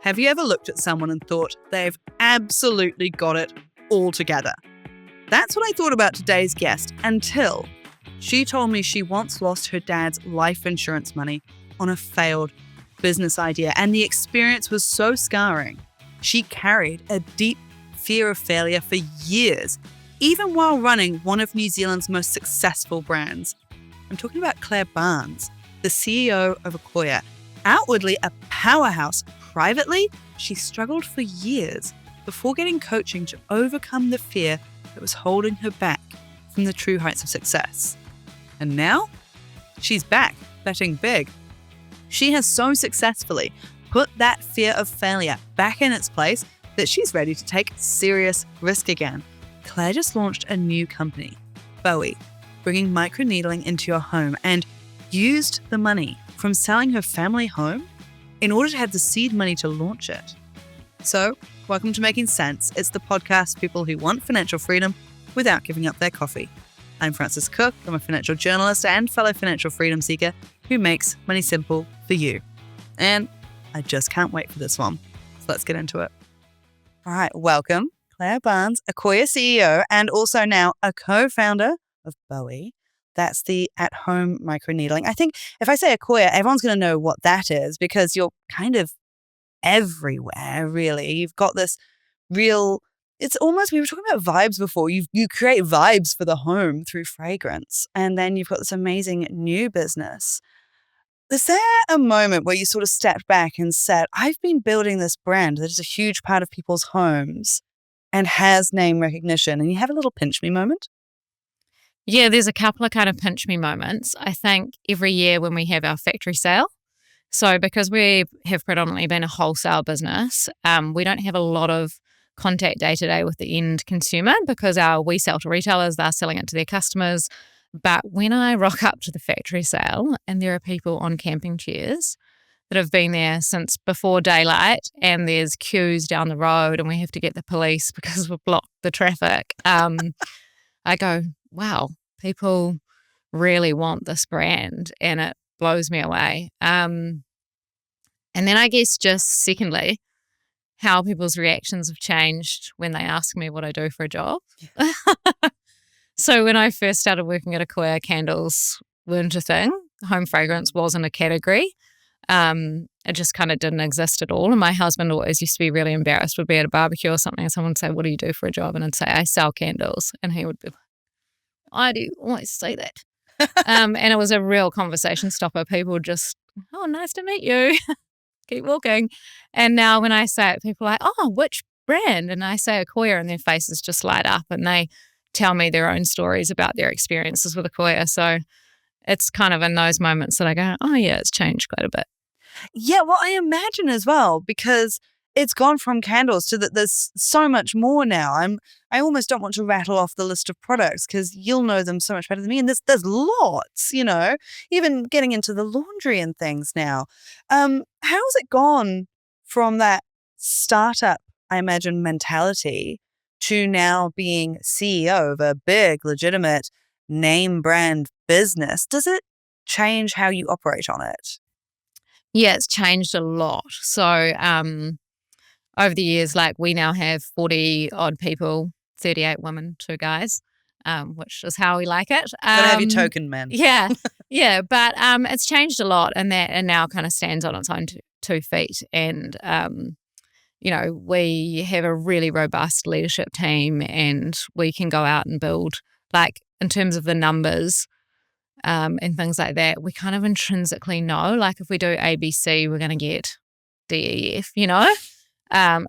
Have you ever looked at someone and thought they've absolutely got it all together? That's what I thought about today's guest until she told me she once lost her dad's life insurance money on a failed business idea, and the experience was so scarring. She carried a deep fear of failure for years, even while running one of New Zealand's most successful brands. I'm talking about Claire Barnes, the CEO of Ecoya. Outwardly a powerhouse, privately, she struggled for years before getting coaching to overcome the fear that was holding her back from the true heights of success. And now, she's back, betting big. She has so successfully put that fear of failure back in its place that she's ready to take serious risk again. Claire just launched a new company, Bowie, bringing microneedling into your home, and used the money from selling her family home in order to have the seed money to launch it. So, welcome to Making Sense. It's the podcast for people who want financial freedom without giving up their coffee. I'm Frances Cook. I'm a financial journalist and fellow financial freedom seeker who makes money simple for you. And I just can't wait for this one. So let's get into it. All right, welcome, Claire Barnes, Ecoya CEO, and also now a co-founder of Bowie. That's the at-home microneedling. I think if I say Ecoya, everyone's going to know what that is because you're kind of everywhere, really. You've got this real, it's almost, we were talking about vibes before. You create vibes for the home through fragrance. And then you've got this amazing new business. Is there a moment where you sort of stepped back and said, I've been building this brand that is a huge part of people's homes and has name recognition, and you have a little pinch me moment? Yeah, there's a couple of kind of pinch me moments. I think every year when we have our factory sale, so because we have predominantly been a wholesale business, we don't have a lot of contact day to day with the end consumer because we sell to retailers, they're selling it to their customers. But when I rock up to the factory sale and there are people on camping chairs that have been there since before daylight and there's queues down the road and we have to get the police because we've blocked the traffic, I go, wow, people really want this brand and it blows me away. And then I guess just secondly, how people's reactions have changed when they ask me what I do for a job. Yeah. So when I first started working at Ecoya, candles weren't a thing. Home fragrance wasn't a category. It just kind of didn't exist at all. And my husband always used to be really embarrassed. Would be at a barbecue or something and someone would say, what do you do for a job? And I'd say, I sell candles. And he would be like, I do always say that. And it was a real conversation stopper. People would just, oh, nice to meet you. Keep walking. And now when I say it, people are like, oh, which brand? And I say Ecoya and their faces just light up and they tell me their own stories about their experiences with Ecoya. So it's kind of in those moments that I go, oh yeah, it's changed quite a bit. Yeah, well, I imagine as well, because it's gone from candles to that there's so much more now. I almost don't want to rattle off the list of products because you'll know them so much better than me. And there's lots, even getting into the laundry and things now. How's it gone from that startup, I imagine, mentality to now being CEO of a big, legitimate name brand business? Does it change how you operate on it? Yeah, it's changed a lot. So over the years, we now have 40 odd people, 38 women, 2 guys, which is how we like it. Gotta have your token men. Yeah, yeah. But it's changed a lot and now kind of stands on its own 2 feet. And, we have a really robust leadership team and we can go out and build, in terms of the numbers, and things like that, we kind of intrinsically know, if we do ABC, we're going to get DEF,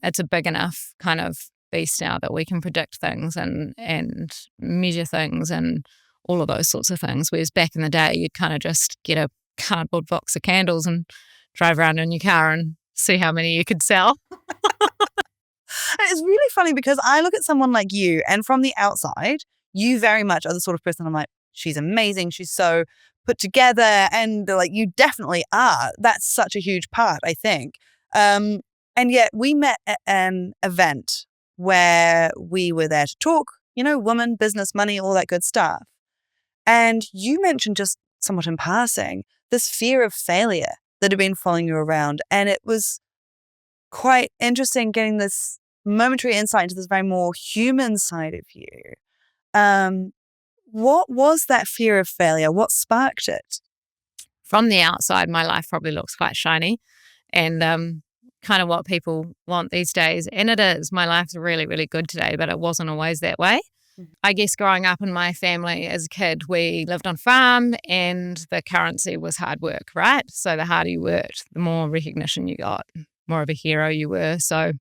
it's a big enough kind of beast now that we can predict things and measure things and all of those sorts of things. Whereas back in the day, you'd kind of just get a cardboard box of candles and drive around in your car and see how many you could sell. It's really funny because I look at someone like you and from the outside, you very much are the sort of person I'm like, she's amazing. She's so put together. And you definitely are. That's such a huge part, I think. And yet we met at an event where we were there to talk, women, business, money, all that good stuff. And you mentioned just somewhat in passing, this fear of failure that had been following you around. And it was quite interesting getting this momentary insight into this very more human side of you. What was that fear of failure? What sparked it? From the outside, my life probably looks quite shiny and kind of what people want these days. And it is. My life's really, really good today, but it wasn't always that way. I guess growing up in my family as a kid, we lived on a farm and the currency was hard work, right? So the harder you worked, the more recognition you got, more of a hero you were. So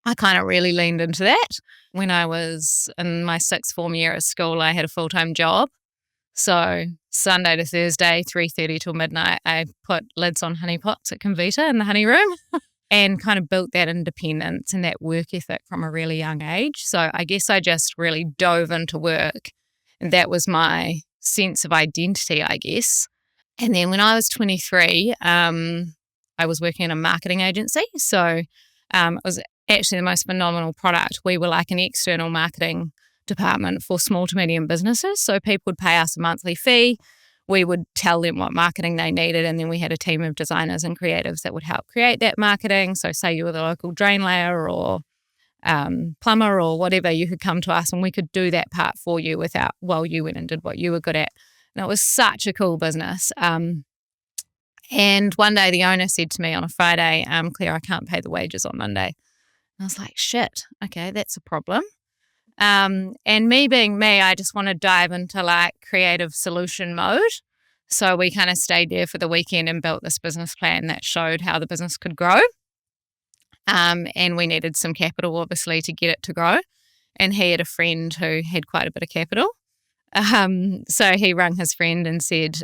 I kind of really leaned into that. When I was in my sixth form year at school, I had a full-time job. So Sunday to Thursday, 3:30 till midnight, I put lids on honey pots at Convita in the honey room and kind of built that independence and that work ethic from a really young age. So I guess I just really dove into work, and that was my sense of identity, I guess. And then when I was 23, I was working in a marketing agency. So it was actually the most phenomenal product. We were like an external marketing department for small to medium businesses. So people would pay us a monthly fee. We would tell them what marketing they needed, and then we had a team of designers and creatives that would help create that marketing. So say you were the local drain layer or plumber or whatever, you could come to us and we could do that part for you while you went and did what you were good at. And it was such a cool business. And one day the owner said to me on a Friday, Claire, I can't pay the wages on Monday. And I was like, shit, okay, that's a problem. And me being me, I just want to dive into like creative solution mode. So we kind of stayed there for the weekend and built this business plan that showed how the business could grow. And we needed some capital, obviously, to get it to grow. And he had a friend who had quite a bit of capital. So he rang his friend and said,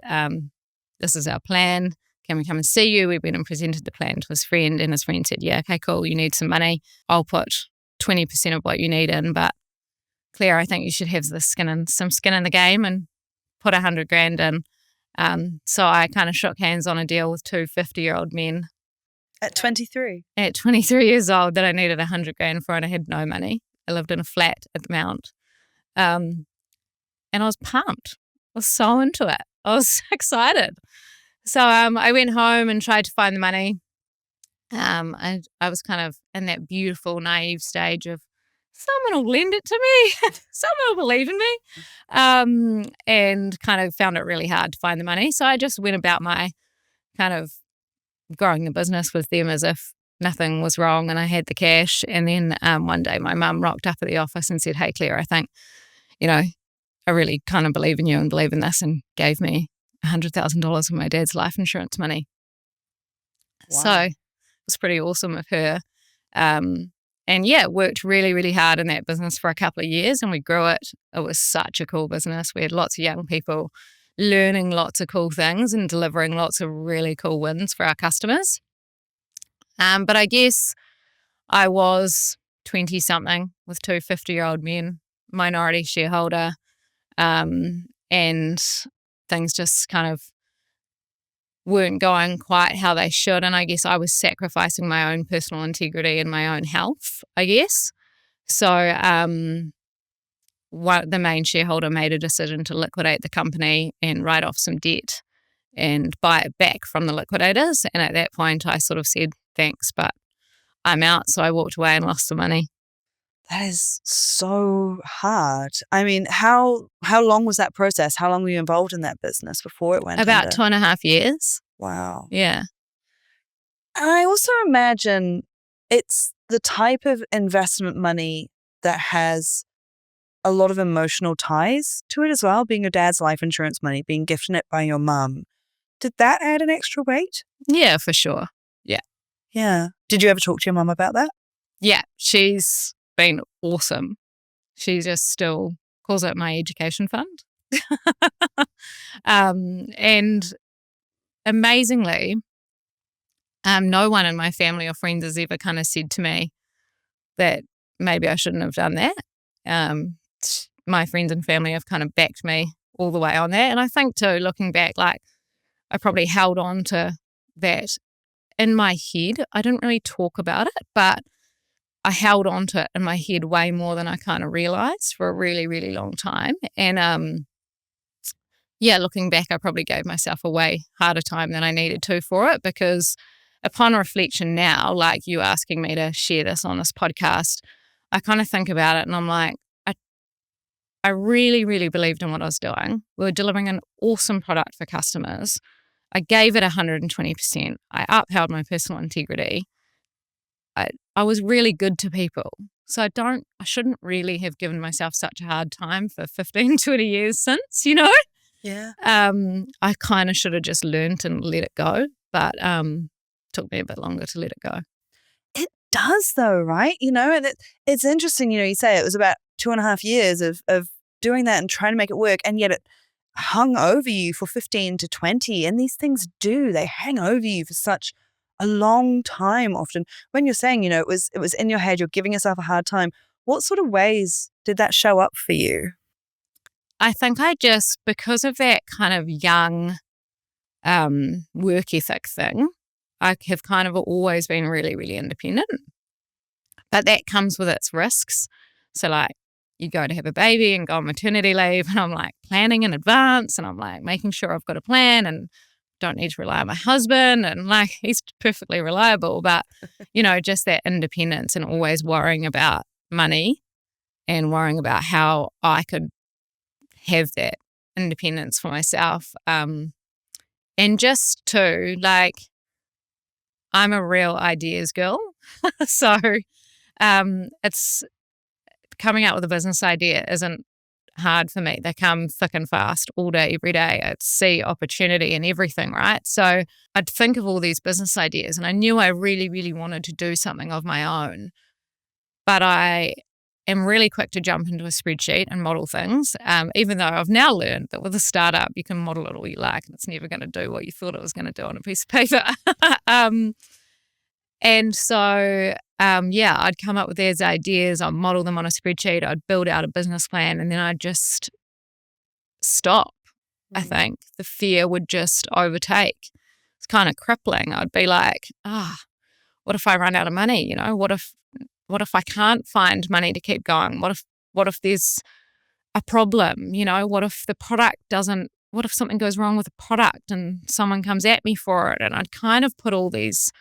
this is our plan. Can we come and see you? We went and presented the plan to his friend, and his friend said, yeah, okay, cool. You need some money. I'll put 20% of what you need in, but Claire, I think you should have some skin in the game and put $100,000 in. So I kind of shook hands on a deal with two 50-year-old men. At 23? At 23 years old, that I needed $100,000 for, and I had no money. I lived in a flat at the Mount. And I was pumped. I was so into it. I was excited. So I went home and tried to find the money. I was kind of in that beautiful, naive stage of someone will lend it to me. Someone will believe in me. And kind of found it really hard to find the money. So I just went about my kind of growing the business with them as if nothing was wrong and I had the cash. And then one day my mum rocked up at the office and said, hey, Claire, I think, I really kind of believe in you and believe in this, and gave me $100,000 of my dad's life insurance money. Wow. So it was pretty awesome of her. And yeah, worked really, really hard in that business for a couple of years, and we grew it. It was such a cool business. We had lots of young people learning lots of cool things and delivering lots of really cool wins for our customers. But I guess I was 20-something with two 50-year-old men, minority shareholder, and things just kind of weren't going quite how they should. And I guess I was sacrificing my own personal integrity and my own health, I guess. So the main shareholder made a decision to liquidate the company and write off some debt and buy it back from the liquidators. And at that point, I sort of said, thanks, but I'm out. So I walked away and lost the money. That is so hard. I mean, how long was that process? How long were you involved in that business before it went About under? 2.5 years. Wow. Yeah. I also imagine it's the type of investment money that has a lot of emotional ties to it as well, being your dad's life insurance money, being gifted it by your mum. Did that add an extra weight? Yeah, for sure. Yeah. Yeah. Did you ever talk to your mum about that? Yeah, she's been awesome. She just still calls it my education fund. And amazingly, no one in my family or friends has ever kind of said to me that maybe I shouldn't have done that. My friends and family have kind of backed me all the way on that. And I think too, looking back, like I probably held on to that in my head. I didn't really talk about it, but I held on to it in my head way more than I kind of realized for a really, really long time. And yeah, looking back, I probably gave myself a way harder time than I needed to for it, because upon reflection now, like you asking me to share this on this podcast, I kind of think about it and I'm like, I really, really believed in what I was doing. We were delivering an awesome product for customers. I gave it 120%. I upheld my personal integrity. I was really good to people. So I shouldn't really have given myself such a hard time for 15, 20 years since, you know? Yeah. I kind of should have just learned and let it go, but took me a bit longer to let it go. It does though, right? You know, and it's interesting, you know, you say it was about 2.5 years of doing that and trying to make it work, and yet it hung over you for 15 to 20. And these things they hang over you for such a long time often. When you're saying, you know, it was in your head, you're giving yourself a hard time, what sort of ways did that show up for you? I think because of that kind of young work ethic thing, I have kind of always been really, really independent. But that comes with its risks. So like you go to have a baby and go on maternity leave, and I'm like planning in advance, and I'm like making sure I've got a plan and don't need to rely on my husband, and like he's perfectly reliable. But, you know, just that independence and always worrying about money and worrying about how I could have that independence for myself. And just to like, I'm a real ideas girl. So it's coming out with a business idea isn't hard for me. They come thick and fast all day, every day. I'd see opportunity in everything, right? So I'd think of all these business ideas and I knew I really, really wanted to do something of my own. But I am really quick to jump into a spreadsheet and model things, even though I've now learned that with a startup, you can model it all you like and it's never going to do what you thought it was going to do on a piece of paper. And so, I'd come up with these ideas, I'd model them on a spreadsheet, I'd build out a business plan, and then I'd just stop. I think the fear would just overtake. It's kind of crippling. I'd be like, what if I run out of money? You know, what if I can't find money to keep going? What if there's a problem? You know, what if what if something goes wrong with the product and someone comes at me for it? And I'd kind of put all these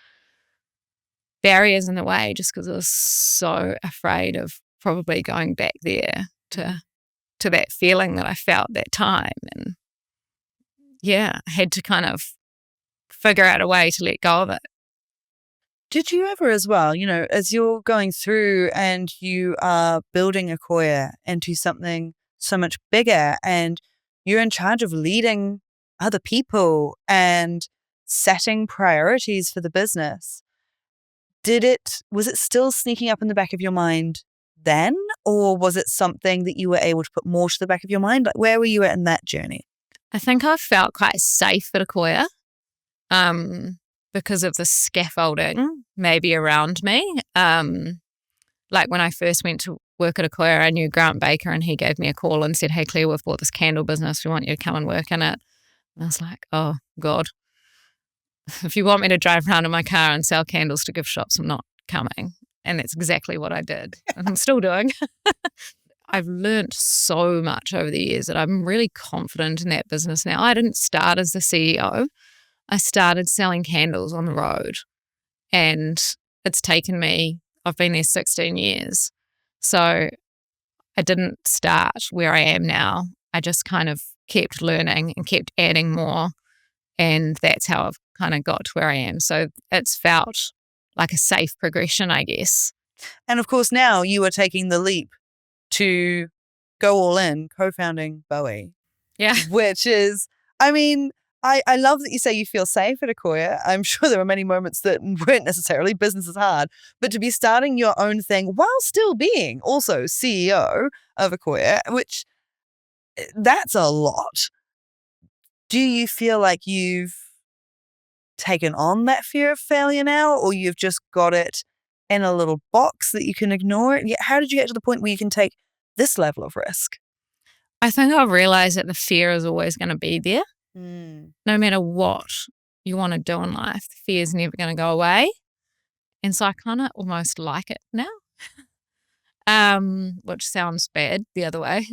barriers in the way just because I was so afraid of probably going back there to that feeling that I felt that time. And I had to kind of figure out a way to let go of it. Did you ever as well, you know, as you're going through and you are building Ecoya into something so much bigger and you're in charge of leading other people and setting priorities for the business, was it still sneaking up in the back of your mind then? Or was it something that you were able to put more to the back of your mind? Like, where were you at in that journey? I think I felt quite safe at Ecoya because of the scaffolding maybe around me. Like when I first went to work at Ecoya, I knew Grant Baker and he gave me a call and said, "Hey Claire, we've bought this candle business. We want you to come and work in it." And I was like, oh God. If you want me to drive around in my car and sell candles to gift shops, I'm not coming. And that's exactly what I did. And I'm still doing. I've learned so much over the years that I'm really confident in that business now. I didn't start as the CEO. I started selling candles on the road. And it's taken me, I've been there 16 years. So I didn't start where I am now. I just kind of kept learning and kept adding more. And that's how I've kind of got to where I am. So it's felt like a safe progression, I guess. And of course, now you are taking the leap to go all in, co-founding Bowie. Yeah. Which is, I mean, I love that you say you feel safe at Ecoya. I'm sure there were many moments that weren't necessarily business is hard, but to be starting your own thing while still being also CEO of Ecoya, which that's a lot. Do you feel like you've taken on that fear of failure now, or you've just got it in a little box that you can ignore it? How did you get to the point where you can take this level of risk? I think I've realized that the fear is always going to be there. No matter what you want to do in life, the fear is never going to go away. And so I kind of almost like it now, which sounds bad the other way.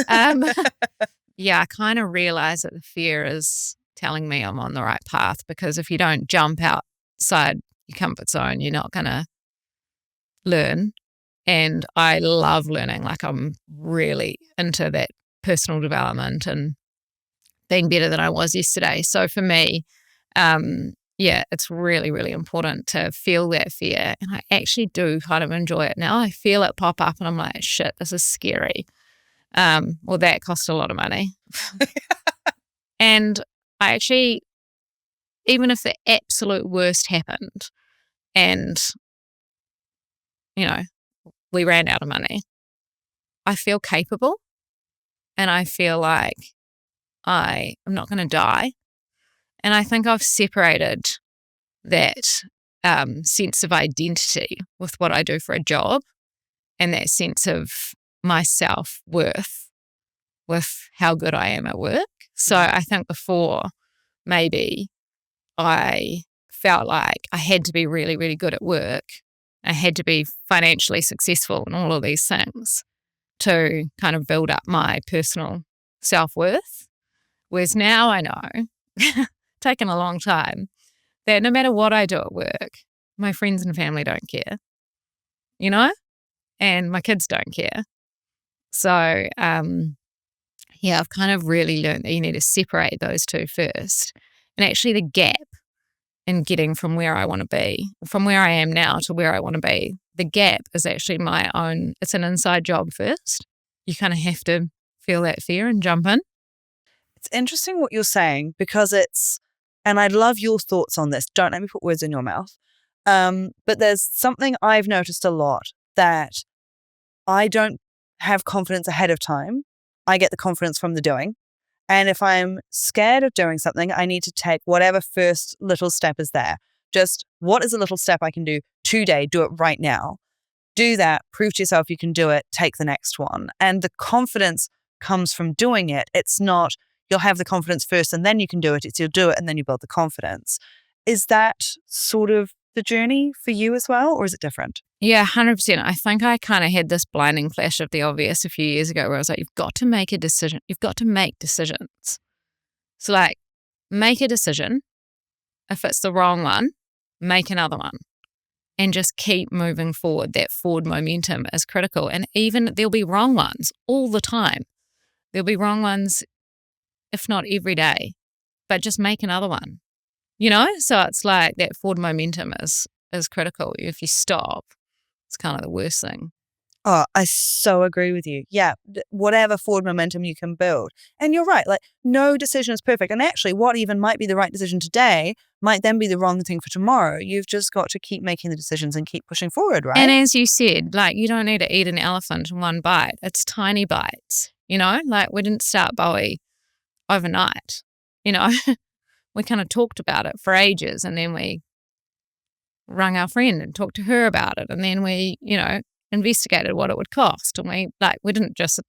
I kind of realize that the fear is telling me I'm on the right path, because if you don't jump out outside your comfort zone, you're not going to learn. And I love learning. Like, I'm really into that personal development and being better than I was yesterday. So for me, it's really, really important to feel that fear. And I actually do kind of enjoy it now. I feel it pop up and I'm like, shit, this is scary. Well, that cost a lot of money. And I actually, even if the absolute worst happened and, we ran out of money, I feel capable and I feel like I am not going to die. And I think I've separated that sense of identity with what I do for a job and that sense of my self-worth with how good I am at work. So I think before, maybe I felt like I had to be really, really good at work. I had to be financially successful and all of these things to kind of build up my personal self-worth. Whereas now I know, taken a long time, that no matter what I do at work, my friends and family don't care, and my kids don't care. So, I've kind of really learned that you need to separate those two first. And actually the gap in getting from where I want to be, from where I am now to where I want to be, the gap is actually my own, it's an inside job first. You kind of have to feel that fear and jump in. It's interesting what you're saying because and I love your thoughts on this. Don't let me put words in your mouth. But there's something I've noticed a lot that I don't have confidence ahead of time. I get the confidence from the doing. And if I'm scared of doing something, I need to take whatever first little step is there. Just what is a little step I can do today? Do it right now. Do that. Prove to yourself you can do it. Take the next one. And the confidence comes from doing it. It's not you'll have the confidence first and then you can do it. It's you'll do it and then you build the confidence. Is that sort of the journey for you as well, or is it different? Yeah, 100%. I think I kind of had this blinding flash of the obvious a few years ago where I was like, you've got to make a decision. You've got to make decisions. So like, make a decision. If it's the wrong one, make another one. And just keep moving forward. That forward momentum is critical. And even there'll be wrong ones all the time. There'll be wrong ones, if not every day, but just make another one. So it's like that forward momentum is critical. If you stop, it's kind of the worst thing. Oh, I so agree with you. Yeah, whatever forward momentum you can build. And you're right, like no decision is perfect. And actually what even might be the right decision today might then be the wrong thing for tomorrow. You've just got to keep making the decisions and keep pushing forward, right? And as you said, like you don't need to eat an elephant in one bite. It's tiny bites, like we didn't start Bowie overnight, We kind of talked about it for ages and then we rang our friend and talked to her about it. And then we, investigated what it would cost. And we didn't just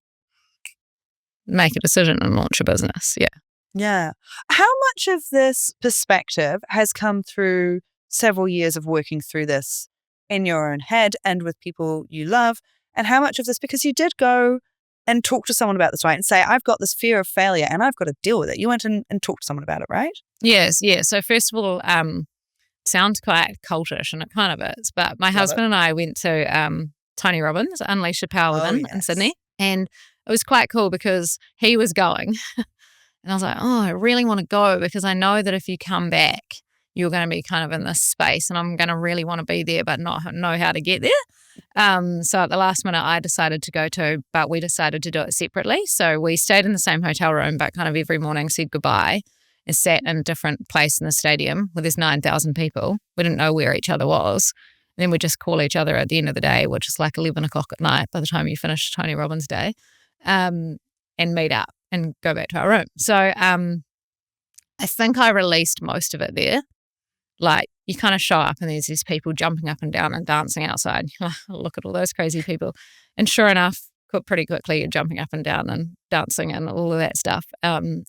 make a decision and launch a business. Yeah. Yeah. How much of this perspective has come through several years of working through this in your own head and with people you love? And how much of this, because you did go and talk to someone about this, right? And say, I've got this fear of failure and I've got to deal with it. You went and talked to someone about it, right? Yes. Yeah. So first of all, sounds quite cultish and it kind of is, but my husband and I went to Tony Robbins, Unleash Your Power Within in Sydney. And it was quite cool because he was going and I was like, oh, I really want to go because I know that if you come back, you're going to be kind of in this space and I'm going to really want to be there but not know how to get there. So at the last minute I decided to go to, but we decided to do it separately. So we stayed in the same hotel room, but kind of every morning said goodbye and sat in a different place in the stadium where there's 9,000 people. We didn't know where each other was. And then we just call each other at the end of the day, which is like 11 o'clock at night by the time you finish Tony Robbins' day, and meet up and go back to our room. So I think I released most of it there. Like you kind of show up and there's these people jumping up and down and dancing outside. Look at all those crazy people. And sure enough, pretty quickly you're jumping up and down and dancing and all of that stuff. And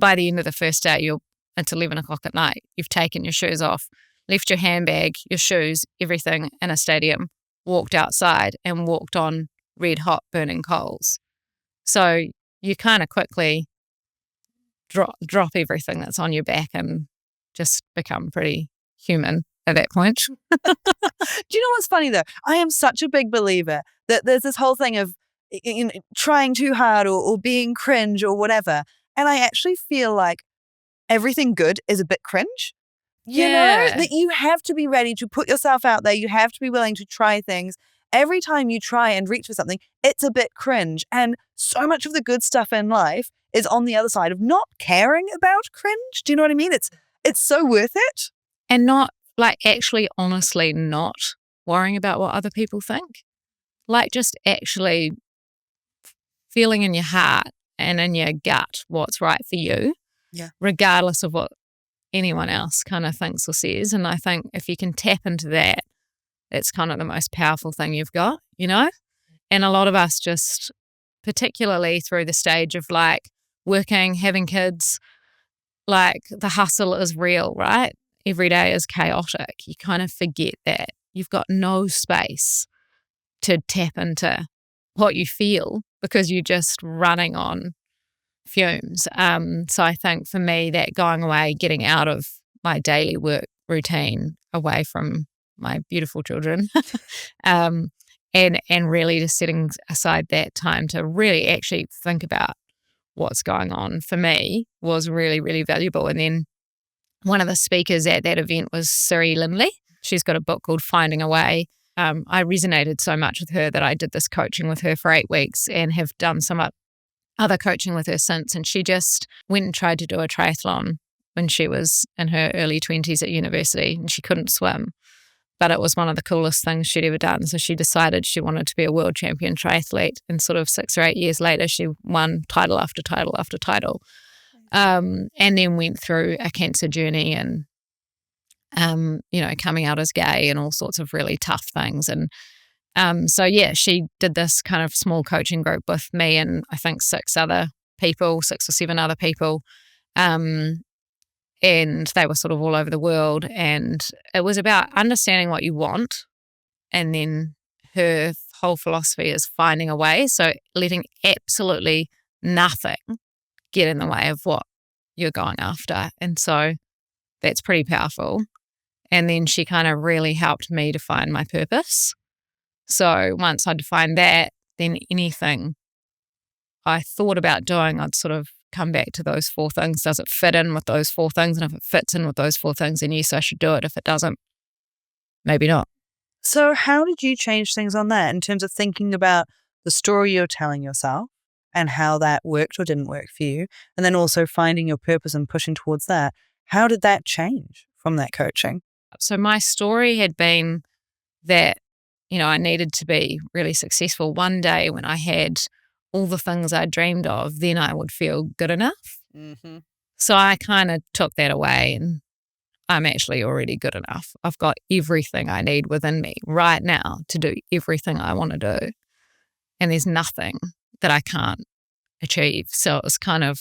by the end of the first day, it's 11 o'clock at night. You've taken your shoes off, left your handbag, your shoes, everything in a stadium, walked outside and walked on red hot burning coals. So you kind of quickly drop everything that's on your back and just become pretty human at that point. Do you know what's funny though? I am such a big believer that there's this whole thing of trying too hard or being cringe or whatever. And I actually feel like everything good is a bit cringe. You know, that you have to be ready to put yourself out there. You have to be willing to try things. Every time you try and reach for something, it's a bit cringe. And so much of the good stuff in life is on the other side of not caring about cringe. Do you know what I mean? It's so worth it. And not like actually honestly not worrying about what other people think. Like just actually feeling in your heart and in your gut what's right for you, regardless of what anyone else kind of thinks or says. And I think if you can tap into that, it's kind of the most powerful thing you've got, you know? And a lot of us just, particularly through the stage of like working, having kids, like the hustle is real, right? Every day is chaotic. You kind of forget that. You've got no space to tap into what you feel because you're just running on fumes. So I think for me, that going away, getting out of my daily work routine, away from my beautiful children, and really just setting aside that time to really actually think about what's going on for me was really, really valuable. And then one of the speakers at that event was Siri Lindley. She's got a book called Finding a Way. I resonated so much with her that I did this coaching with her for 8 weeks and have done some other coaching with her since. And she just went and tried to do a triathlon when she was in her early 20s at university, and she couldn't swim. But it was one of the coolest things she'd ever done. So she decided she wanted to be a world champion triathlete. And sort of 6 or 8 years later, she won title after title after title. And then went through a cancer journey and, coming out as gay and all sorts of really tough things. And she did this kind of small coaching group with me and I think 6 or 7 other people. And they were sort of all over the world. And it was about understanding what you want. And then her whole philosophy is finding a way. So letting absolutely nothing get in the way of what you're going after. And so that's pretty powerful. And then she kind of really helped me define my purpose. So once I defined that, then anything I thought about doing, I'd sort of come back to those 4 things. Does it fit in with those 4 things? And if it fits in with those 4 things, then yes, I should do it. If it doesn't, maybe not. So how did you change things on that in terms of thinking about the story you're telling yourself and how that worked or didn't work for you? And then also finding your purpose and pushing towards that. How did that change from that coaching? So my story had been that, I needed to be really successful. One day when I had all the things I dreamed of, then I would feel good enough. Mm-hmm. So I kind of took that away and I'm actually already good enough. I've got everything I need within me right now to do everything I want to do. And there's nothing that I can't achieve. So it was kind of,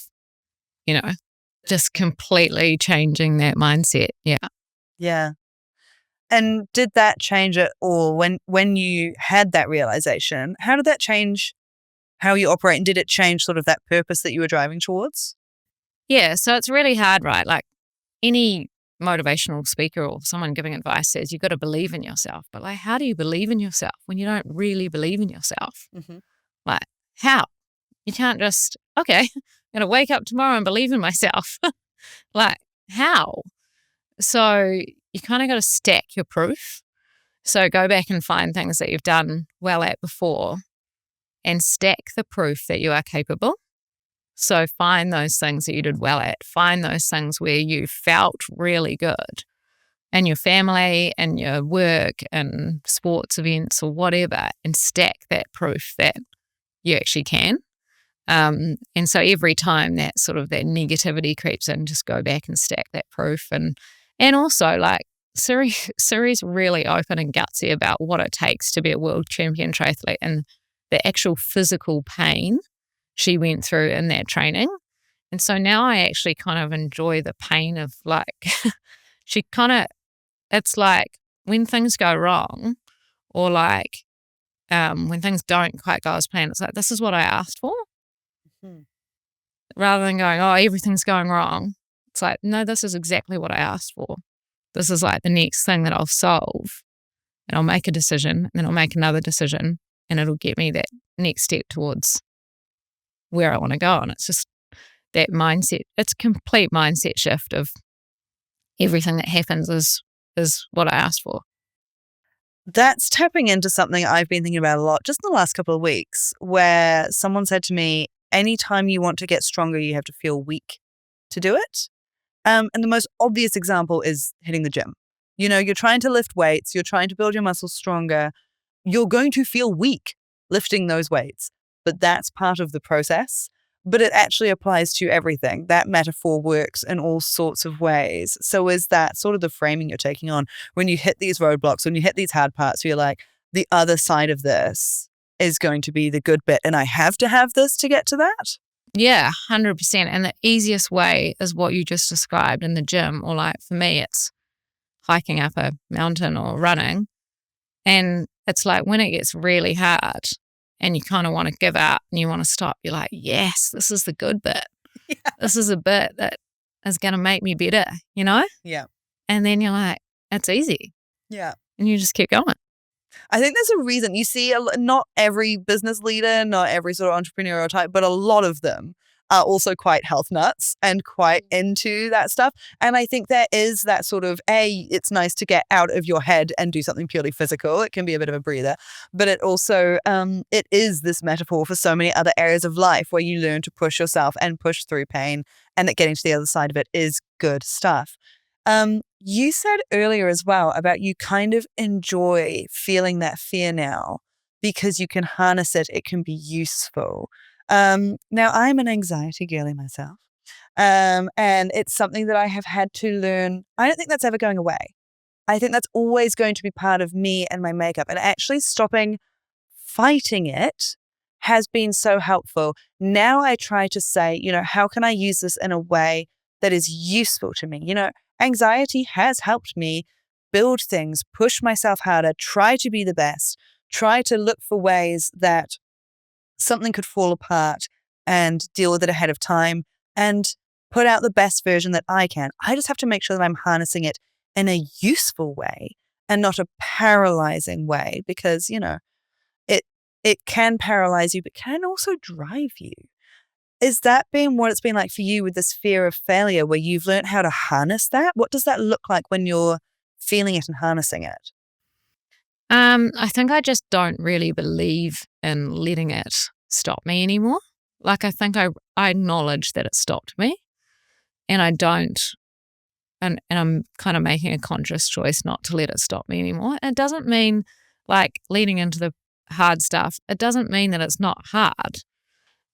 just completely changing that mindset. Yeah. Yeah. And did that change at all when you had that realization? How did that change how you operate? And did it change sort of that purpose that you were driving towards? Yeah. So it's really hard, right? Like any motivational speaker or someone giving advice says you've got to believe in yourself. But like, how do you believe in yourself when you don't really believe in yourself? Mm-hmm. Like, how? You can't just, okay, I'm going to wake up tomorrow and believe in myself. Like, how? So you kind of got to stack your proof. So go back and find things that you've done well at before and stack the proof that you are capable. So find those things that you did well at. Find those things where you felt really good in your family and your work and sports events or whatever, and stack that proof that you actually can. And so every time that sort of that negativity creeps in, just go back and stack that proof. And also, like, Siri's really open and gutsy about what it takes to be a world champion triathlete and the actual physical pain she went through in that training. And so now I actually kind of enjoy the pain of like, it's like when things go wrong or like when things don't quite go as planned, it's like, this is what I asked for. Mm-hmm. Rather than going, oh, everything's going wrong. It's like, no, this is exactly what I asked for. This is like the next thing that I'll solve, and I'll make a decision, and then I'll make another decision, and it'll get me that next step towards where I want to go. And it's just that mindset. It's a complete mindset shift of everything that happens is what I asked for. That's tapping into something I've been thinking about a lot just in the last couple of weeks, where someone said to me, anytime you want to get stronger, you have to feel weak to do it. And the most obvious example is hitting the gym. You know, you're trying to lift weights, you're trying to build your muscles stronger. You're going to feel weak lifting those weights, but that's part of the process. But it actually applies to everything. That metaphor works in all sorts of ways. So is that sort of the framing you're taking on when you hit these roadblocks, when you hit these hard parts, you're like, the other side of this is going to be the good bit, and I have to have this to get to that? Yeah, 100%. And the easiest way is what you just described in the gym, or like for me, it's hiking up a mountain or running. And it's like when it gets really hard and you kind of want to give up and you want to stop, you're like, yes, this is the good bit. Yeah. This is a bit that is going to make me better, you know? Yeah. And then you're like, it's easy. Yeah. And you just keep going. I think there's a reason. You see, not every business leader, not every sort of entrepreneurial type, but a lot of them are also quite health nuts and quite into that stuff. And I think there is that sort of, it's nice to get out of your head and do something purely physical. It can be a bit of a breather, but it also, it is this metaphor for so many other areas of life where you learn to push yourself and push through pain, and that getting to the other side of it is good stuff. You said earlier as well about you kind of enjoy feeling that fear now because you can harness it. It can be useful. Now, I'm an anxiety girly myself, and it's something that I have had to learn. I don't think that's ever going away. I think that's always going to be part of me and my makeup, and actually stopping fighting it has been so helpful. Now I try to say, how can I use this in a way that is useful to me? Anxiety has helped me build things, push myself harder, try to be the best, try to look for ways that something could fall apart and deal with it ahead of time and put out the best version that I can. I just have to make sure that I'm harnessing it in a useful way and not a paralyzing way, because, it can paralyze you, but can also drive you. Is that been what it's been like for you with this fear of failure, where you've learned how to harness that? What does that look like when you're feeling it and harnessing it? I think I just don't really believe in letting it stop me anymore. Like, I think I acknowledge that it stopped me, and I don't, and I'm kind of making a conscious choice not to let it stop me anymore. And it doesn't mean, like, leading into the hard stuff, it doesn't mean that it's not hard.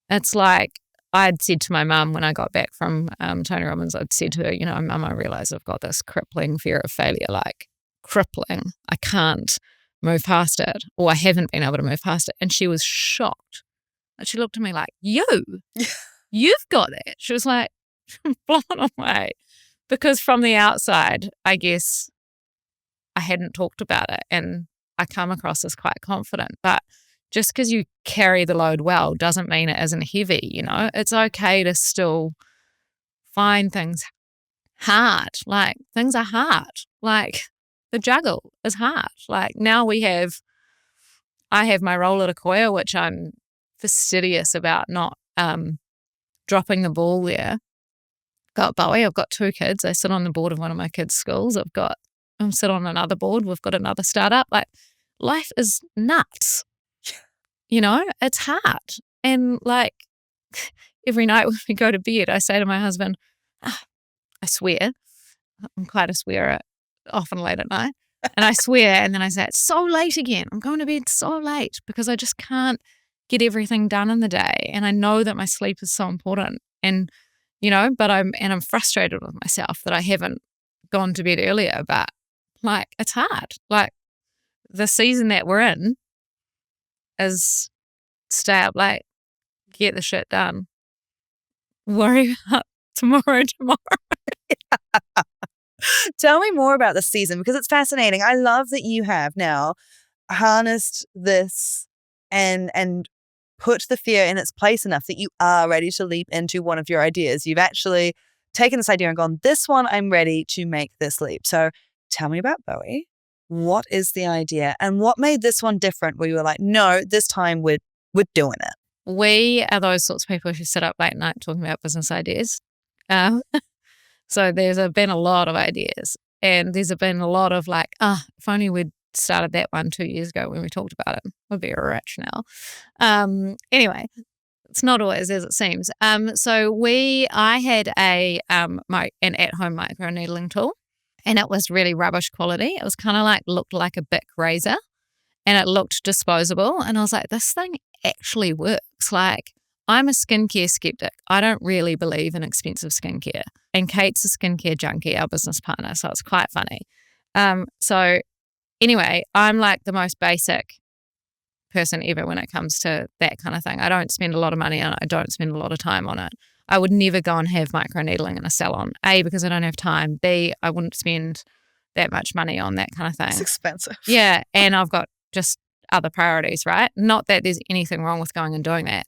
It's like, I'd said to my mum when I got back from Tony Robbins, I'd said to her, Mum, I realise I've got this crippling fear of failure, like crippling. I can't move past it, or I haven't been able to move past it. And she was shocked. And she looked at me like, you've got that. She was like, blown away. Because from the outside, I guess I hadn't talked about it and I come across as quite confident. But just because you carry the load well doesn't mean it isn't heavy, It's okay to still find things hard. Like, things are hard. Like, the juggle is hard. Like, now I have my role at Ecoya, which I'm fastidious about not dropping the ball there. Got Bowie. I've got 2 kids. I sit on the board of one of my kids' schools. I'm sit on another board. We've got another startup. Like, life is nuts. It's hard. And like, every night when we go to bed, I say to my husband, I swear, I'm quite a swearer, often late at night. And I swear, and then I say, it's so late again. I'm going to bed so late because I just can't get everything done in the day. And I know that my sleep is so important. And, but I'm frustrated with myself that I haven't gone to bed earlier. But like, it's hard. Like, the season that we're in is stay up late, get the shit done, worry about tomorrow. Tell me more about the season, because it's fascinating. I love that you have now harnessed this and put the fear in its place enough that you are ready to leap into one of your ideas. You've actually taken this idea and gone, this one, I'm ready to make this leap. So tell me about Bowie. What is the idea? And what made this one different where you were like, no, this time we're doing it? We are those sorts of people who sit up late night talking about business ideas. Um, so there's been a lot of ideas, and there's been a lot of like, if only we'd started that one 2 years ago when we talked about it, we'd be rich now. Anyway, it's not always as it seems. I had an at-home microneedling tool, and it was really rubbish quality. It was kind of like looked like a Bic razor, and it looked disposable. And I was like, this thing actually works. Like, I'm a skincare skeptic. I don't really believe in expensive skincare. And Kate's a skincare junkie, our business partner. So it's quite funny. So anyway, I'm like the most basic person ever when it comes to that kind of thing. I don't spend a lot of money on it. I don't spend a lot of time on it. I would never go and have microneedling in a salon. A, because I don't have time. B, I wouldn't spend that much money on that kind of thing. It's expensive. Yeah, and I've got just other priorities, right? Not that there's anything wrong with going and doing that.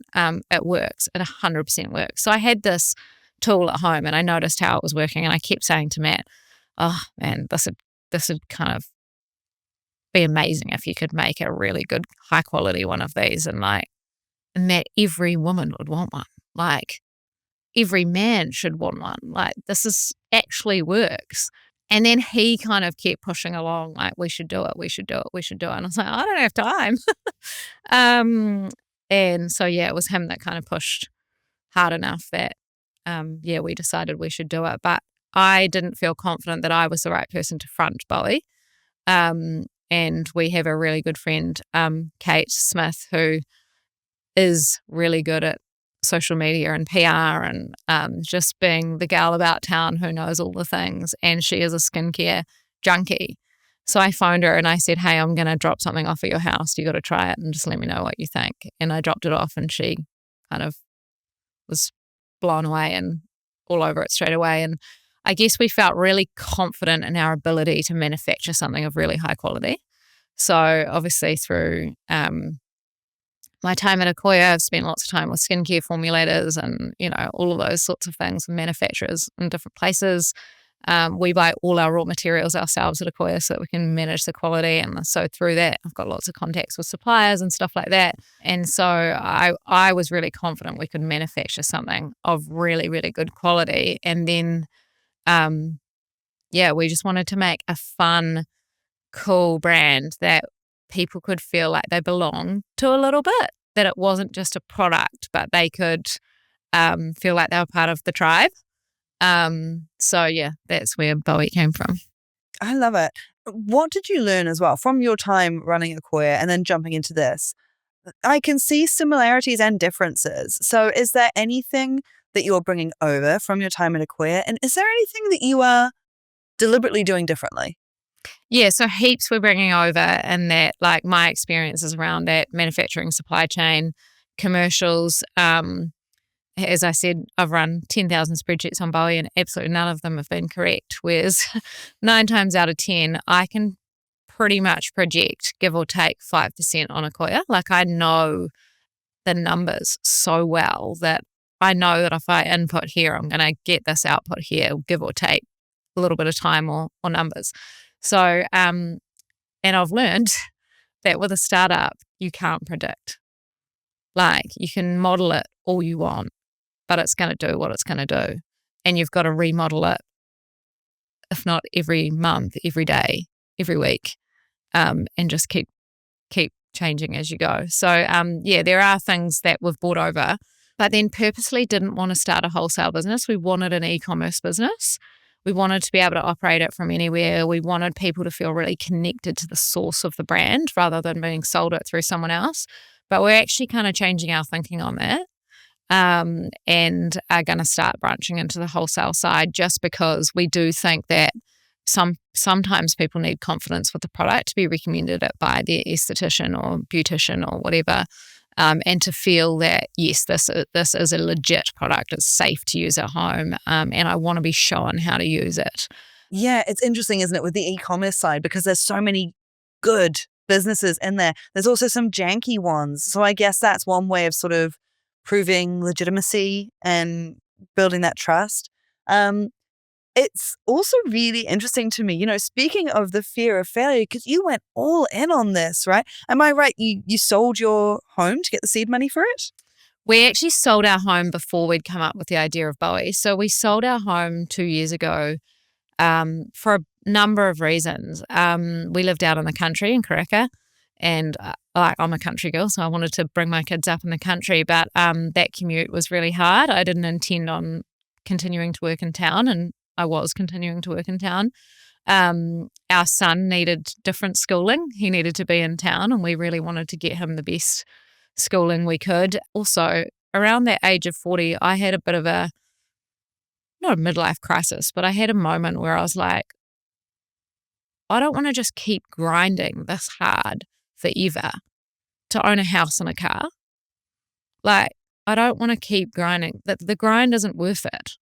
It works. It 100% works. So I had this tool at home, and I noticed how it was working, and I kept saying to Matt, oh man, this would kind of be amazing if you could make a really good high quality one of these. And Matt, every woman would want one. Like, every man should want one. Like, this is actually works. And then he kind of kept pushing along, like, we should do it, we should do it, we should do it. And I was like, I don't have time. And so, yeah, it was him that kind of pushed hard enough that, we decided we should do it. But I didn't feel confident that I was the right person to front Bowie. And we have a really good friend, Kate Smith, who is really good at social media and PR and just being the gal about town who knows all the things. And she is a skincare junkie. So I phoned her and I said, hey, I'm going to drop something off at your house. You got to try it and just let me know what you think. And I dropped it off, and she kind of was blown away and all over it straight away. And I guess we felt really confident in our ability to manufacture something of really high quality. So obviously through my time at Ecoya, I've spent lots of time with skincare formulators and, all of those sorts of things, manufacturers in different places. We buy all our raw materials ourselves at Ecoya so that we can manage the quality. And so through that, I've got lots of contacts with suppliers and stuff like that. And so I was really confident we could manufacture something of really, really good quality. And then, we just wanted to make a fun, cool brand that people could feel like they belong to a little bit, that it wasn't just a product, but they could feel like they were part of the tribe. That's where Bowie came from. I love it. What did you learn as well from your time running Ecoya and then jumping into this? I can see similarities and differences. So is there anything that you're bringing over from your time at Ecoya? And is there anything that you are deliberately doing differently? Yeah, so heaps we're bringing over, and that, like, my experiences around that manufacturing supply chain, commercials. As I said, I've run 10,000 spreadsheets on Bowie, and absolutely none of them have been correct. Whereas 9 times out of 10, I can pretty much project, give or take 5% on Ecoya. Like, I know the numbers so well that I know that if I input here, I'm going to get this output here, give or take a little bit of time or numbers. So, and I've learned that with a startup, you can't predict. Like, you can model it all you want, but it's going to do what it's going to do. And you've got to remodel it, if not every month, every day, every week, and just keep changing as you go. So, there are things that we've brought over, but then purposely didn't want to start a wholesale business. We wanted an e-commerce business. We wanted to be able to operate it from anywhere. We wanted people to feel really connected to the source of the brand rather than being sold it through someone else. But we're actually kind of changing our thinking on that, and are going to start branching into the wholesale side, just because we do think that sometimes people need confidence with the product to be recommended it by their esthetician or beautician or whatever. And to feel that, yes, this is a legit product. It's safe to use at home, and I want to be shown how to use it. Yeah, it's interesting, isn't it, with the e-commerce side, because there's so many good businesses in there. There's also some janky ones. So I guess that's one way of sort of proving legitimacy and building that trust. It's also really interesting to me, speaking of the fear of failure, because you went all in on this, right? Am I right? You sold your home to get the seed money for it? We actually sold our home before we'd come up with the idea of Bowie. So we sold our home 2 years ago for a number of reasons. We lived out in the country in Karaka, and I'm a country girl, so I wanted to bring my kids up in the country, but that commute was really hard. I didn't intend on continuing to work in town, and I was continuing to work in town. Our son needed different schooling. He needed to be in town, and we really wanted to get him the best schooling we could. Also, around that age of 40, I had a bit of not a midlife crisis, but I had a moment where I was like, I don't want to just keep grinding this hard forever to own a house and a car. Like, I don't want to keep grinding. The grind isn't worth it.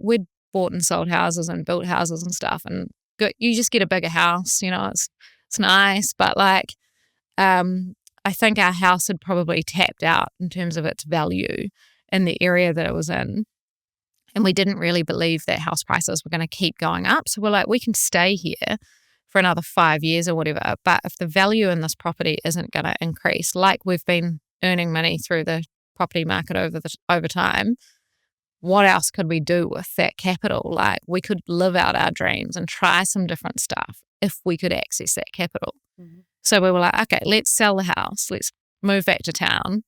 We'd bought and sold houses and built houses and stuff, and you just get a bigger house, it's nice, but I think our house had probably tapped out in terms of its value in the area that it was in. And we didn't really believe that house prices were going to keep going up. So we're like, we can stay here for another 5 years or whatever. But if the value in this property isn't going to increase, like we've been earning money through the property market over time, what else could we do with that capital? Like, we could live out our dreams and try some different stuff if we could access that capital. Mm-hmm. So we were like, okay, let's sell the house. Let's move back to town.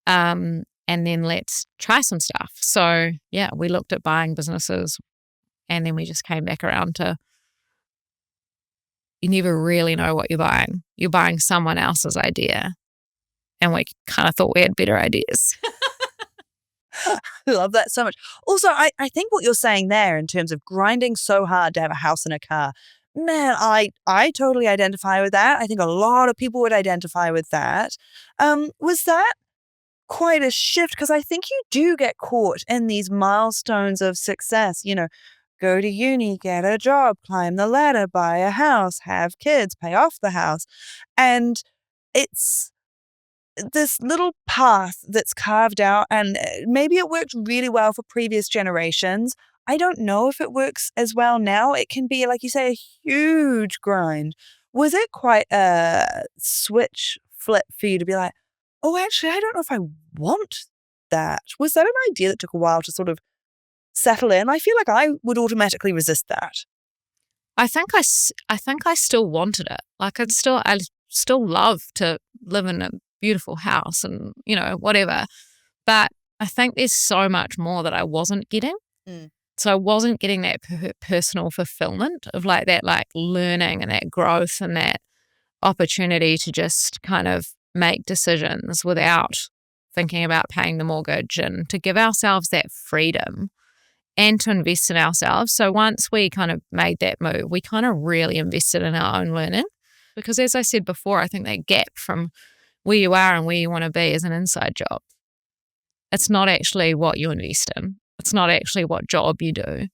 And then let's try some stuff. So yeah, we looked at buying businesses, and then we just came back around to, you never really know what you're buying. You're buying someone else's idea. And we kind of thought we had better ideas. I love that so much. Also, I think what you're saying there in terms of grinding so hard to have a house and a car, man, I totally identify with that. I think a lot of people would identify with that. Was that quite a shift? Because I think you do get caught in these milestones of success, go to uni, get a job, climb the ladder, buy a house, have kids, pay off the house. And it's this little path that's carved out, and maybe it worked really well for previous generations. I don't know if it works as well now. It can be, like you say, a huge grind. Was it quite a switch flip for you to be like, oh, actually, I don't know if I want that? Was that an idea that took a while to sort of settle in? I feel like I would automatically resist that. I think I still wanted it. Like, I still love to live in a beautiful house and, whatever. But I think there's so much more that I wasn't getting. Mm. So I wasn't getting that personal fulfillment of that learning and that growth and that opportunity to just kind of make decisions without thinking about paying the mortgage, and to give ourselves that freedom and to invest in ourselves. So once we kind of made that move, we kind of really invested in our own learning, because as I said before, I think that gap from where you are and where you want to be is an inside job. It's not actually what you invest in. It's not actually what job you do.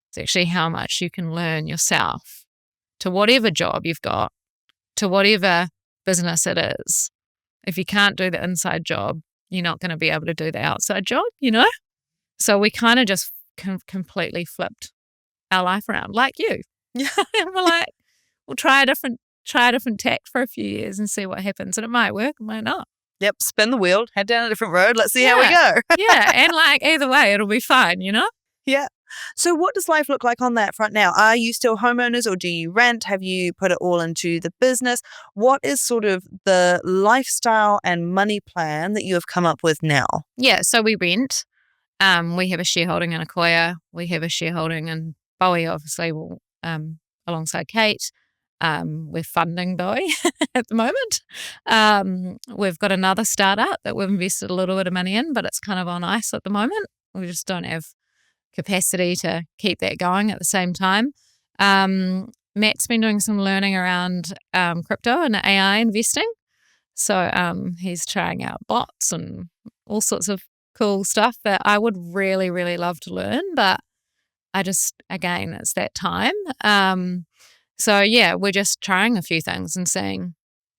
It's actually how much you can learn yourself to whatever job you've got, to whatever business it is. If you can't do the inside job, you're not going to be able to do the outside job, So we kind of just completely flipped our life around, like you. Yeah. And we're like, we'll try a different tact for a few years and see what happens. And it might work, it might not. Yep, spin the wheel, head down a different road. Let's see how we go. Yeah, and either way, it'll be fine, Yeah. So what does life look like on that front now? Are you still homeowners, or do you rent? Have you put it all into the business? What is sort of the lifestyle and money plan that you have come up with now? Yeah, so we rent. We have a shareholding in Ecoya. We have a shareholding in Bowie, obviously, alongside Kate. We're funding Bowie at the moment. We've got another startup that we've invested a little bit of money in, but it's kind of on ice at the moment. We just don't have capacity to keep that going at the same time. Matt's been doing some learning around crypto and AI investing. So he's trying out bots and all sorts of cool stuff that I would really, really love to learn. But again, it's that time. So yeah, we're just trying a few things and seeing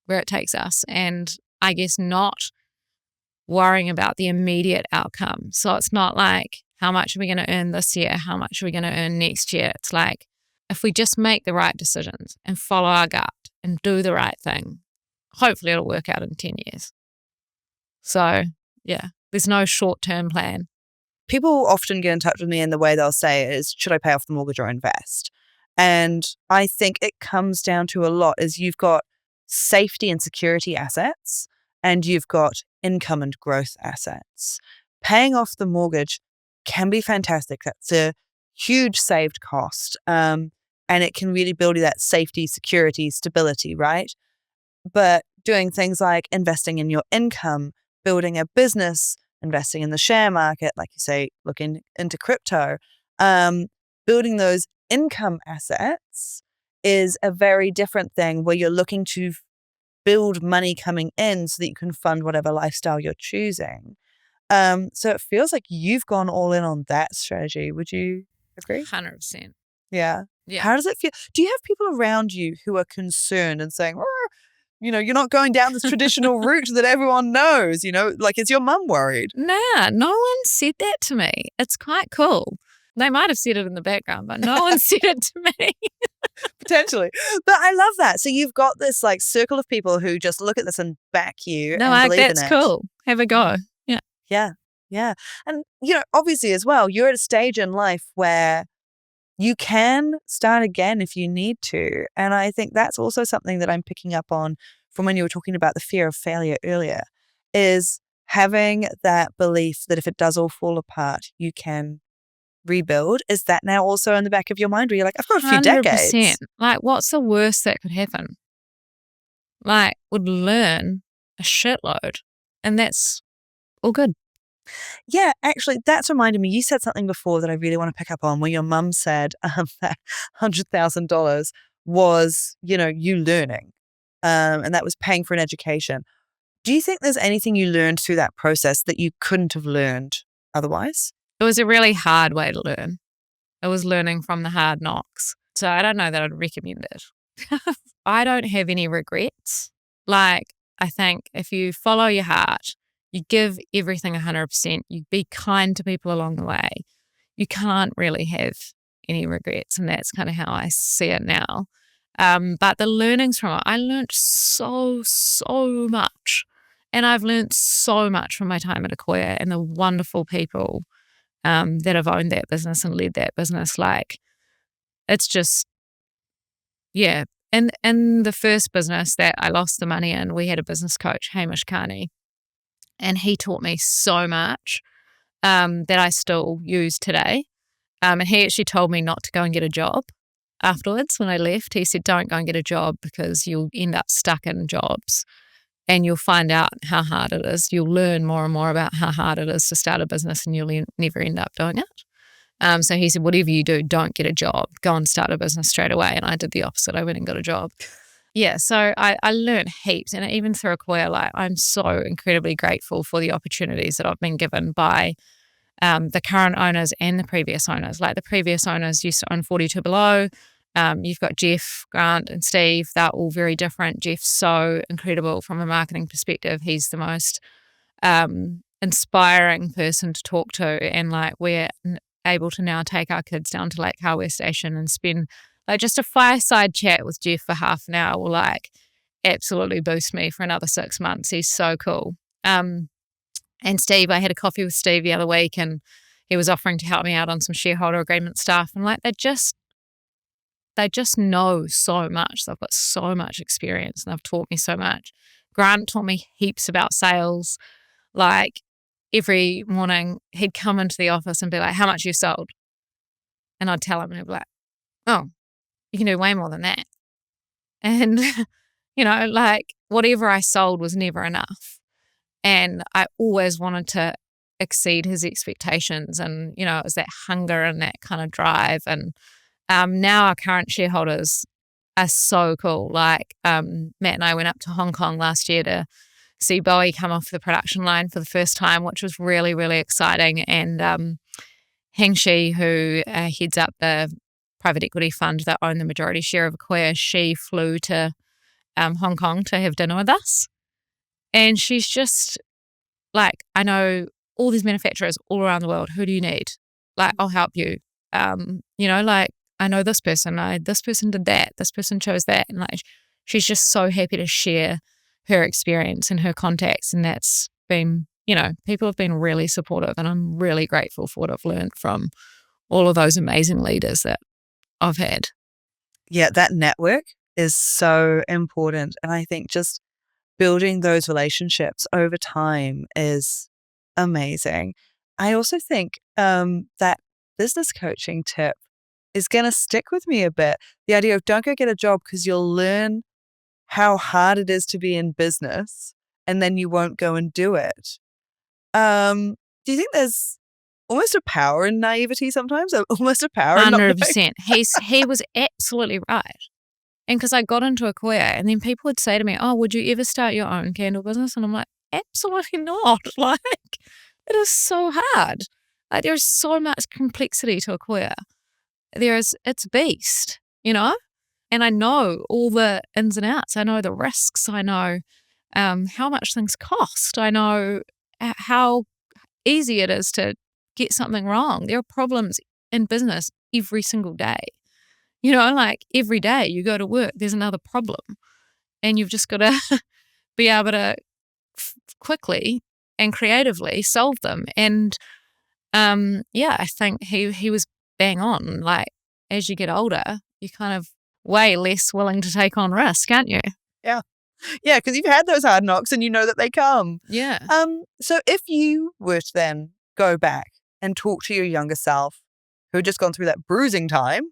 where it takes us, and I guess not worrying about the immediate outcome. So it's not like, how much are we going to earn this year? How much are we going to earn next year? It's like, if we just make the right decisions and follow our gut and do the right thing, hopefully it'll work out in 10 years. So, yeah, there's no short-term plan. People often get in touch with me and the way they'll say is, should I pay off the mortgage or invest? And I think it comes down to a lot is you've got safety and security assets and you've got income and growth assets. Paying off the mortgage can be fantastic. That's a huge saved cost. And it can really build you that safety, security, stability, right? But doing things like investing in your income, building a business, investing in the share market, like you say, looking into crypto, building those income assets is a very different thing where you're looking to build money coming in so that you can fund whatever lifestyle you're choosing. So it feels like you've gone all in on that strategy. Would you agree? 100%. Yeah. Yeah. How does it feel? Do you have people around you who are concerned and saying, you're not going down this traditional route that everyone knows, like, is your mum worried? Nah, no one said that to me. It's quite cool. They might have said it in the background, but no one said it to me. Potentially. But I love that. So you've got this like circle of people who just look at this and back you and believe in it. That's cool. Have a go. Yeah. Yeah. Yeah. And, obviously as well, you're at a stage in life where you can start again if you need to. And I think that's also something that I'm picking up on from when you were talking about the fear of failure earlier, is having that belief that if it does all fall apart, you can rebuild. Is that now also in the back of your mind where you're like, I've got a few 100%. decades? Like, what's the worst that could happen? Like, would learn a shitload, and that's all good. Yeah, actually, that's reminded me. You said something before that I really want to pick up on, where your mum said that $100,000 was, you learning, and that was paying for an education. Do you think there's anything you learned through that process that you couldn't have learned otherwise? It was a really hard way to learn. It was learning from the hard knocks. So I don't know that I'd recommend it. I don't have any regrets. Like, I think if you follow your heart, you give everything 100%, you be kind to people along the way, you can't really have any regrets. And that's kind of how I see it now. But the learnings from it, I learned so much. And I've learned so much from my time at Ecoya and the wonderful people that have owned that business and led that business. Like, it's just, yeah. And in the first business that I lost the money in, we had a business coach, Hamish Carney, and he taught me so much that I still use today. And he actually told me not to go and get a job afterwards when I left. He said, don't go and get a job because you'll end up stuck in jobs and you'll find out how hard it is. You'll learn more and more about how hard it is to start a business and you'll never end up doing it. So he said, whatever you do, don't get a job. Go and start a business straight away. And I did the opposite. I went and got a job. Yeah, so I learned heaps. And even through Ecoya, like, I'm so incredibly grateful for the opportunities that I've been given by the current owners and the previous owners. Like, the previous owners used to own 42 Below. You've got Jeff, Grant and Steve. They're all very different. Jeff's so incredible from a marketing perspective. He's the most inspiring person to talk to. And like, we're able to now take our kids down to Lake Highway Station and spend like just a fireside chat with Jeff for half an hour will like absolutely boost me for another 6 months. He's so cool. And Steve, I had a coffee with Steve the other week and he was offering to help me out on some shareholder agreement stuff. And like, they just know so much. They've got so much experience and they've taught me so much. Grant taught me heaps about sales. Like, every morning he'd come into the office and be like, how much you sold? And I'd tell him and he'd be like, oh, you can do way more than that. And, like, whatever I sold was never enough. And I always wanted to exceed his expectations. And, it was that hunger and that kind of drive. And now our current shareholders are so cool. Like, Matt and I went up to Hong Kong last year to see Bowie come off the production line for the first time, which was really, really exciting. And Heng Shi, who heads up the private equity fund that own the majority share of Ecoya, she flew to Hong Kong to have dinner with us. And she's just like, I know all these manufacturers all around the world. Who do you need? Like, I'll help you. Like, I know this person, this person did that, this person chose that. And like, she's just so happy to share her experience and her contacts. And that's been, people have been really supportive, and I'm really grateful for what I've learned from all of those amazing leaders that I've had. Yeah, that network is so important. And I think just building those relationships over time is amazing. I also think that business coaching tip is going to stick with me a bit. The idea of don't go get a job because you'll learn how hard it is to be in business and then you won't go and do it. Do you think there's almost a power in naivety sometimes? Almost a power in not knowing? 100%. He was absolutely right. And because I got into Ecoya, and then people would say to me, oh, would you ever start your own candle business? And I'm like, absolutely not. Like, it is so hard. Like, there's so much complexity to Ecoya. It's a beast, And I know all the ins and outs. I know the risks. I know how much things cost. I know how easy it is to get something wrong. There are problems in business every single day. Like every day you go to work, there's another problem, and you've just got to be able to quickly and creatively solve them. And I think he was bang on. Like, as you get older, you're kind of way less willing to take on risk, aren't you? Yeah. Yeah, because you've had those hard knocks and you know that they come. Yeah. So if you were to then go back and talk to your younger self who had just gone through that bruising time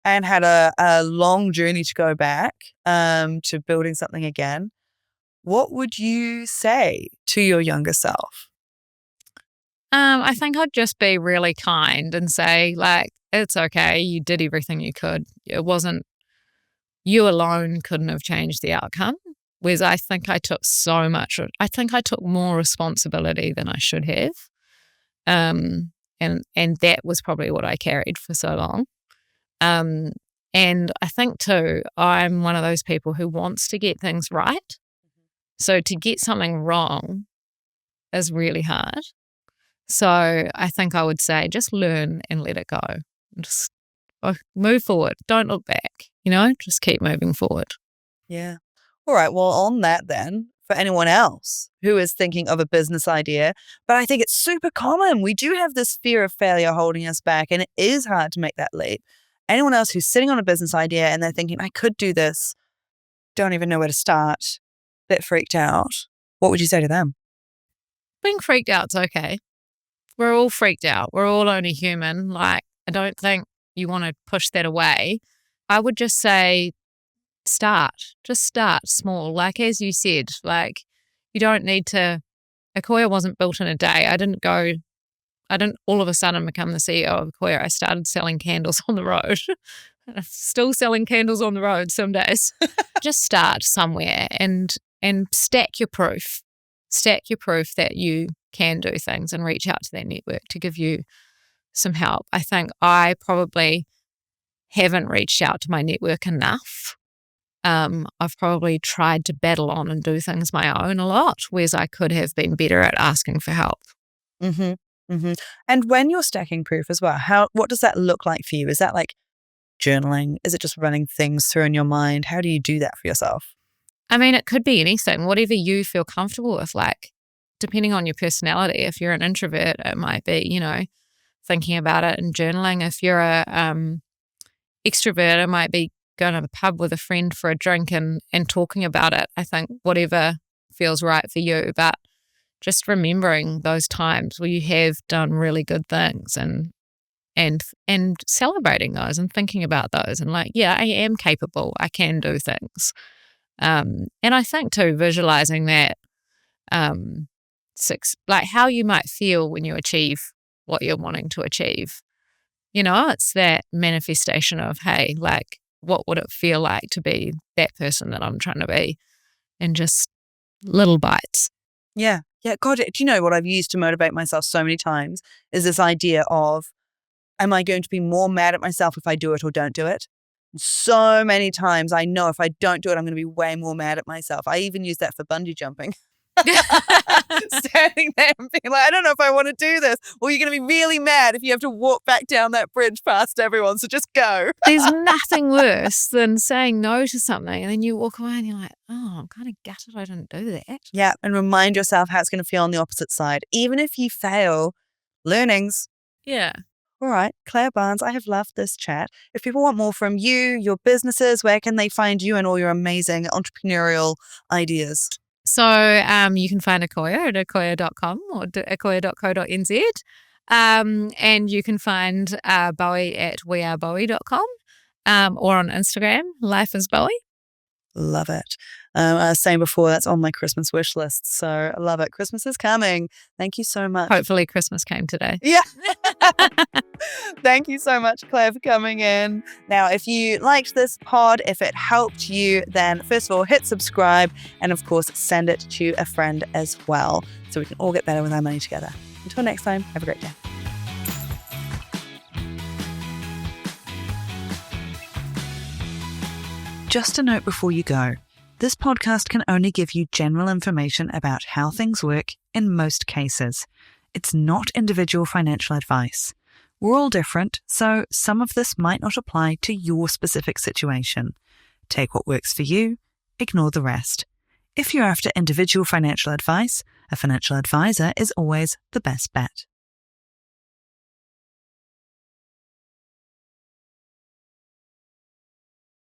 and had a long journey to go back to building something again, what would you say to your younger self? I think I'd just be really kind and say, like, it's okay. You did everything you could. It wasn't, you alone couldn't have changed the outcome. Whereas I think I took more responsibility than I should have. And that was probably what I carried for so long. And I think too, I'm one of those people who wants to get things right. So to get something wrong is really hard. So I think I would say just learn and let it go. Just move forward. Don't look back, just keep moving forward. Yeah. All right. Well, on that then, for anyone else who is thinking of a business idea, but I think it's super common. We do have this fear of failure holding us back, and it is hard to make that leap. Anyone else who's sitting on a business idea and they're thinking, I could do this, don't even know where to start, a bit freaked out, what would you say to them? Being freaked out's okay. We're all freaked out. We're all only human. Like, I don't think you want to push that away. I would just say, just start small. Like, as you said, like, you don't need to, Ecoya wasn't built in a day. I didn't all of a sudden become the CEO of Ecoya. I started selling candles on the road. I'm still selling candles on the road some days. Just start somewhere and stack your proof. Stack your proof that you can do things, and reach out to that network to give you some help. I think I probably haven't reached out to my network enough. I've probably tried to battle on and do things my own a lot, whereas I could have been better at asking for help. Mm-hmm. Mm-hmm. And when you're stacking proof as well, what does that look like for you? Is that like journaling? Is it just running things through in your mind? How do you do that for yourself? I mean, it could be anything, whatever you feel comfortable with, like, depending on your personality. If you're an introvert, it might be, thinking about it and journaling. If you're a extrovert, it might be going to the pub with a friend for a drink and talking about it. I think whatever feels right for you, but just remembering those times where you have done really good things and celebrating those and thinking about those and like, yeah, I am capable. I can do things. And I think too, visualizing that, like how you might feel when you achieve what you're wanting to achieve. It's that manifestation of, hey, like, what would it feel like to be that person that I'm trying to be, and just little bites. Yeah. Yeah. God, do you know what I've used to motivate myself so many times is this idea of, am I going to be more mad at myself if I do it or don't do it? So many times I know if I don't do it, I'm going to be way more mad at myself. I even use that for bungee jumping. Standing there and being like, I don't know if I want to do this. Or you're going to be really mad if you have to walk back down that bridge past everyone. So just go. There's nothing worse than saying no to something and then you walk away and you're like, oh, I'm kind of gutted I didn't do that. Yeah. And remind yourself how it's going to feel on the opposite side. Even if you fail, learnings. Yeah. All right, Claire Barnes, I have loved this chat. If people want more from you, your businesses, where can they find you and all your amazing entrepreneurial ideas? So you can find Ecoya at ecoya.com or ecoya.co.nz. And you can find Bowie at wearebowie.com or on Instagram, Life is Bowie. Love it. I was saying before, that's on my Christmas wish list. So I love it. Christmas is coming. Thank you so much. Hopefully Christmas came today. Yeah. Thank you so much, Claire, for coming in. Now, if you liked this pod, if it helped you, then first of all, hit subscribe and of course, send it to a friend as well so we can all get better with our money together. Until next time, have a great day. Just a note before you go. This podcast can only give you general information about how things work in most cases. It's not individual financial advice. We're all different, so some of this might not apply to your specific situation. Take what works for you, ignore the rest. If you're after individual financial advice, a financial advisor is always the best bet.